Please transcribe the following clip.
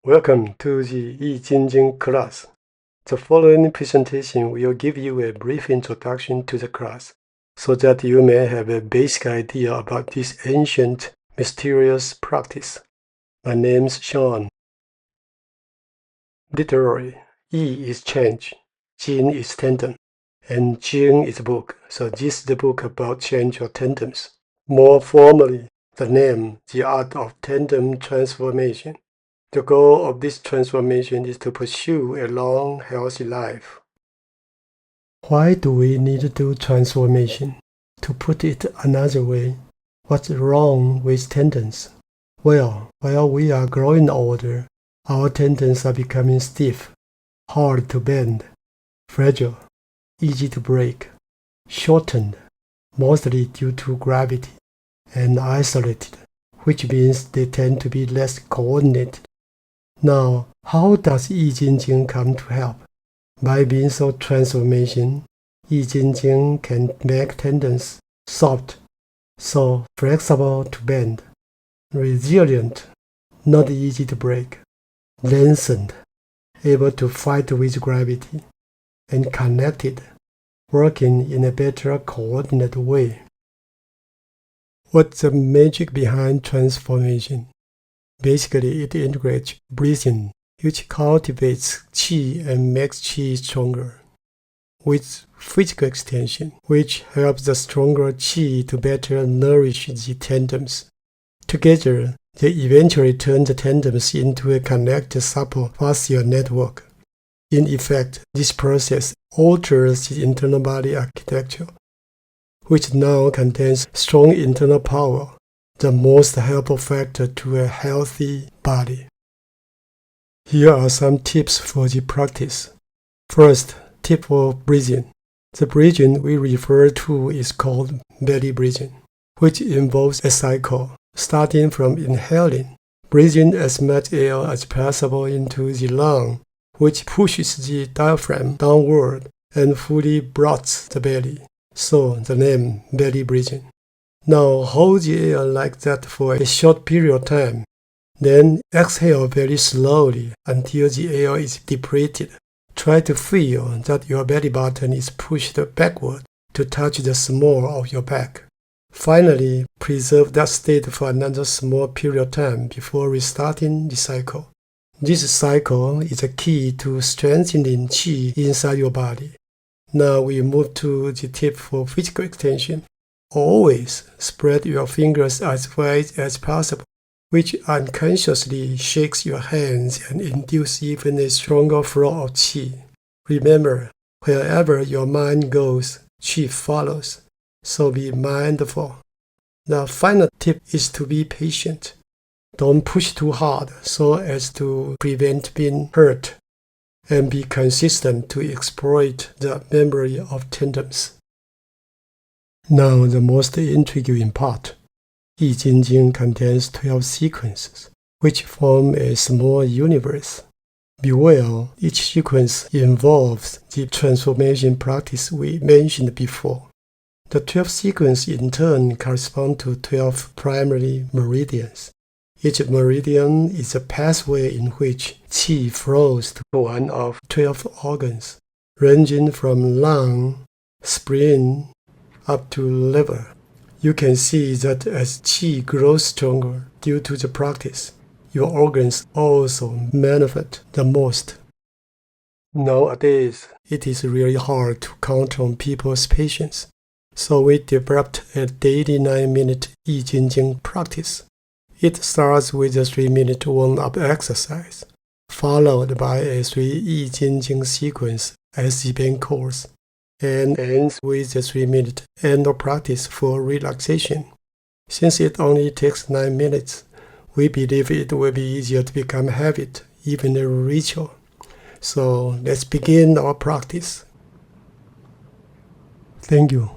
Welcome to the Yi-Jin-jing class. The following presentation will give you a brief introduction to the class, so that you may have a basic idea about this ancient, mysterious practice. My name's Sean. Literally, Yi is change, Jin is tendon, and Jing is book, so this is the book about change or tendons. More formally, the name, The Art of Tendon Transformation. The goal of this transformation is to pursue a long, healthy life. Why do we need to do transformation? To put it another way, what's wrong with tendons? Well, while we are growing older, our tendons are becoming stiff, hard to bend, fragile, easy to break, shortened, mostly due to gravity, and isolated, which means they tend to be less coordinated. Now, how does Yi-Jin-jing come to help? By means of transformation, Yi-Jin-jing can make tendons soft, so flexible to bend, resilient, not easy to break, lengthened, able to fight with gravity, and connected, working in a better coordinated way. What's the magic behind transformation? Basically, it integrates breathing, which cultivates qi and makes qi stronger, with physical extension, which helps the stronger qi to better nourish the tendons. Together, they eventually turn the tendons into a connected supple fascial network. In effect, this process alters the internal body architecture, which now contains strong internal power, the most helpful factor to a healthy body. Here are some tips for the practice. First, tip for breathing. The breathing we refer to is called belly breathing, which involves a cycle, starting from inhaling, breathing as much air as possible into the lung, which pushes the diaphragm downward and fully bloats the belly. So the name belly breathing. Now hold the air like that for a short period of time. Then exhale very slowly until the air is depleted. Try to feel that your belly button is pushed backward to touch the small of your back. Finally, preserve that state for another small period of time before restarting the cycle. This cycle is a key to strengthening qi inside your body. Now we move to the tip for physical extension. Always spread your fingers as wide as possible, which unconsciously shakes your hands and induces even a stronger flow of qi. Remember, wherever your mind goes, qi follows, so be mindful. The final tip is to be patient. Don't push too hard so as to prevent being hurt, and be consistent to exploit the memory of tendons. Now the most intriguing part. Yi-Jin-jing contains 12 sequences, which form a small universe. Beware, each sequence involves the transformation practice we mentioned before. The 12 sequences in turn correspond to 12 primary meridians. Each meridian is a pathway in which qi flows to one of 12 organs, ranging from lung, spleen, up to liver. You can see that as qi grows stronger due to the practice, your organs also manifest the most. Nowadays, it is really hard to count on people's patience, so we developed a daily 9-minute Yi-Jin-jing practice. It starts with a 3-minute warm-up exercise, followed by a 3 Yi-Jin-jing sequence as the main course, and ends with a 3-minute end of practice for relaxation. Since it only takes 9 minutes, we believe it will be easier to become a habit, even a ritual. So let's begin our practice. Thank you.